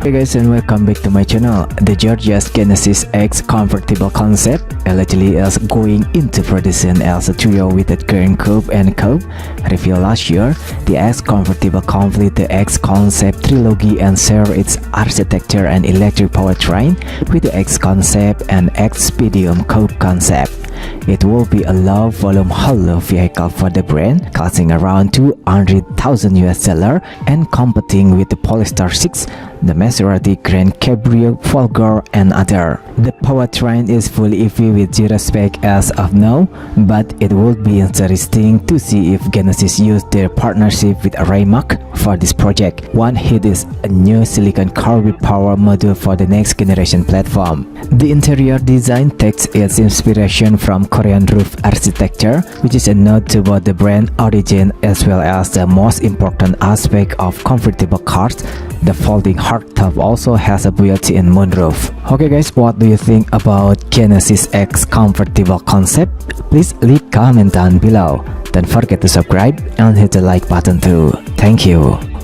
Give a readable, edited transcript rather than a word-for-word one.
Hey guys, and welcome back to my channel. The Georgia's Genesis X Convertible concept allegedly is going into production as a trio with the current Coupe and Coupe. Revealed last year, the X Convertible complete the X concept trilogy and share its architecture and electric powertrain with the X concept and X Speedium Coupe concept. It will be a low-volume hollow vehicle for the brand, costing around $200,000 US and competing with the Polestar 6, the Maserati Grand Cabrio, Folger, and other. The powertrain is fully EV with zero spec as of now, but it would be interesting to see if Genesis used their partnership with Rimac for this project. One hit is a new silicon carbide power module for the next generation platform. The interior design takes its inspiration from Korean roof architecture, which is a nod to both the brand origin as well as the most important aspect of convertible cars. The folding hardtop also has a built-in moonroof. Okay guys, what do you think about Genesis X Convertible concept? Please leave comment down below. Don't forget to subscribe and hit the like button too. Thank you.